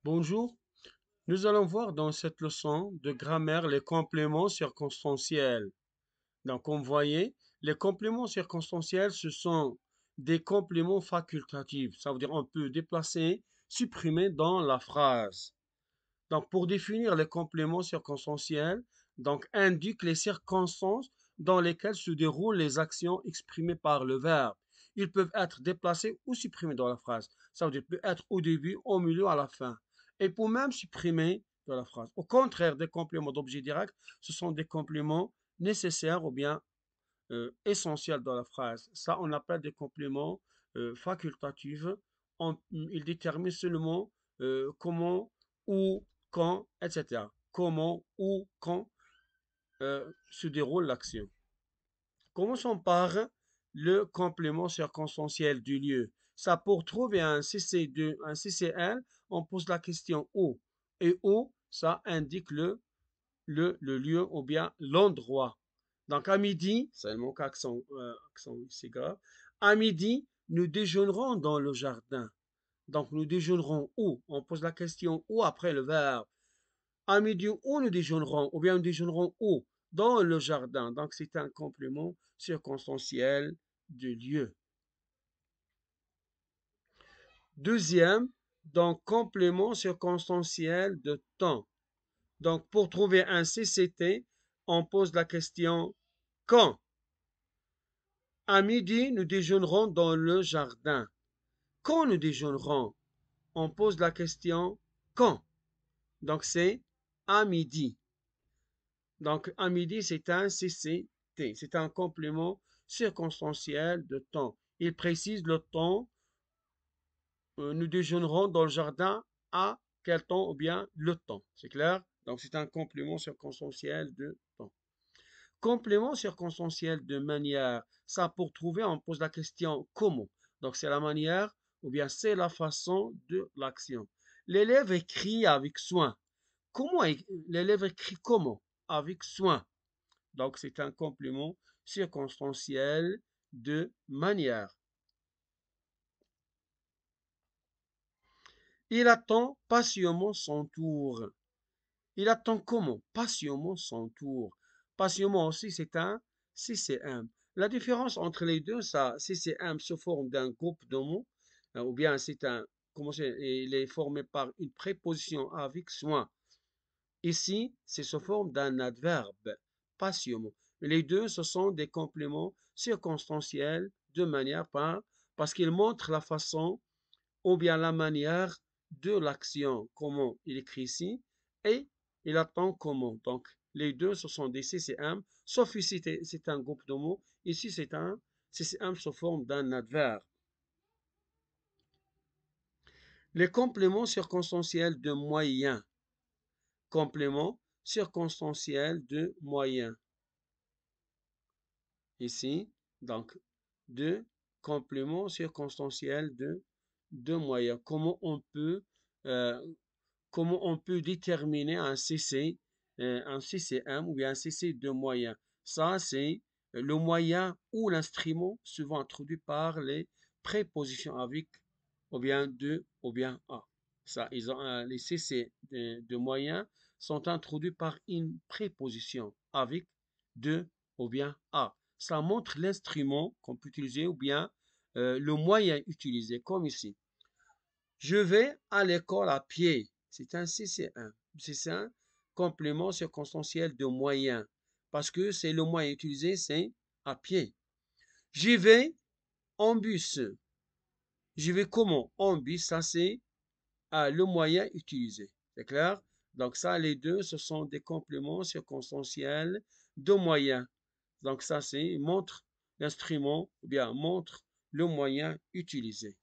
Bonjour, nous allons voir dans cette leçon de grammaire les compléments circonstanciels. Donc, comme vous voyez, les compléments circonstanciels, ce sont des compléments facultatifs. Ça veut dire on peut déplacer, supprimer dans la phrase. Donc, pour définir les compléments circonstanciels, donc indique les circonstances dans lesquelles se déroulent les actions exprimées par le verbe. Ils peuvent être déplacés ou supprimés dans la phrase. Ça veut dire peut être au début, au milieu, à la fin. Et pour même supprimer dans la phrase. Au contraire des compléments d'objet direct, ce sont des compléments nécessaires ou bien essentiels dans la phrase. Ça, on appelle des compléments facultatifs. Ils déterminent seulement comment, où, quand, etc. Comment, où, quand se déroule l'action. Commençons par le complément circonstanciel du lieu. Ça, pour trouver un CC2, un CCL, on pose la question où. Et où, ça indique le lieu ou bien l'endroit. Donc à midi, c'est le mot accent c'est grave. À midi, nous déjeunerons dans le jardin. Donc nous déjeunerons où? On pose la question où après le verbe. À midi, où nous déjeunerons? Ou bien nous déjeunerons où? Dans le jardin. Donc c'est un complément circonstanciel du lieu. Deuxième, donc complément circonstanciel de temps. Donc pour trouver un CCT, on pose la question quand? À midi, nous déjeunerons dans le jardin. Quand nous déjeunerons? On pose la question quand? Donc c'est à midi. Donc à midi, c'est un CCT. C'est un complément circonstanciel de temps. Il précise le temps. Nous déjeunerons dans le jardin à quel temps ou bien le temps. C'est clair? Donc c'est un complément circonstanciel de temps. Complément circonstanciel de manière. Ça, pour trouver, on pose la question comment. Donc c'est la manière ou bien c'est la façon de l'action. L'élève écrit avec soin. Comment l'élève écrit comment? Avec soin. Donc c'est un complément circonstanciel de manière. Il attend patiemment son tour. Il attend comment? Patiemment son tour. Patiemment aussi, c'est un CCM. La différence entre les deux, ça, CCM se forme d'un groupe de mots, ou bien c'est un, comment il est formé par une préposition avec soin. Ici, c'est sous forme d'un adverbe, patiemment. Les deux, ce sont des compléments circonstanciels de manière parce qu'ils montrent la façon ou bien la manière de l'action, comment il écrit ici, et il attend comment. Donc, les deux, ce sont des CCM, sauf ici, c'est un groupe de mots. Ici, c'est un CCM sous forme d'un adverbe. Les compléments circonstanciels de moyens. Complément circonstanciel de moyens. Ici, donc, de complément circonstanciel de moyens. Euh, comment on peut déterminer un CCM ou bien un CC de moyen. Ça, c'est le moyen ou l'instrument souvent introduit par les prépositions avec ou bien de ou bien à. Ça, les CC de moyen sont introduits par une préposition avec de ou bien à. Ça montre l'instrument qu'on peut utiliser ou bien le moyen utilisé, comme ici. Je vais à l'école à pied. C'est un CCM. C'est un complément circonstanciel de moyen. Parce que c'est le moyen utilisé, c'est à pied. J'y vais en bus. J'y vais comment? En bus, ça c'est le moyen utilisé. C'est clair? Donc ça, les deux, ce sont des compléments circonstanciels de moyen. Donc ça, c'est montre l'instrument, ou bien montre le moyen utilisé.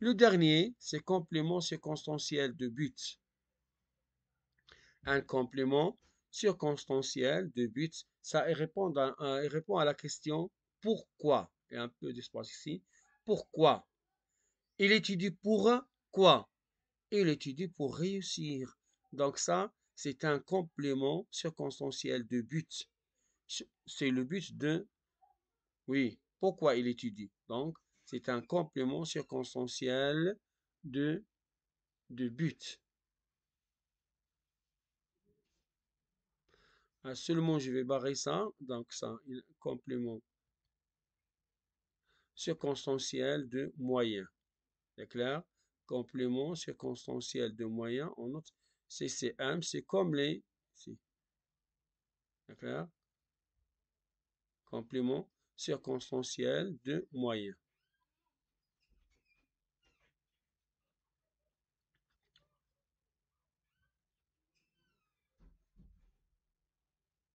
Le dernier, c'est complément circonstanciel de but. Un complément circonstanciel de but, ça répond à la question pourquoi. Il y a un peu d'espace ici. Pourquoi? Il étudie pour quoi? Il étudie pour réussir. Donc ça, c'est un complément circonstanciel de but. C'est le but de, oui, pourquoi il étudie. Donc, c'est un complément circonstanciel de de but. Ah, seulement, je vais barrer ça. Donc, ça, complément circonstanciel de moyen. C'est clair? Complément circonstanciel de moyen. On note CCM, c'est comme les... C'est clair? Complément circonstanciel de moyen.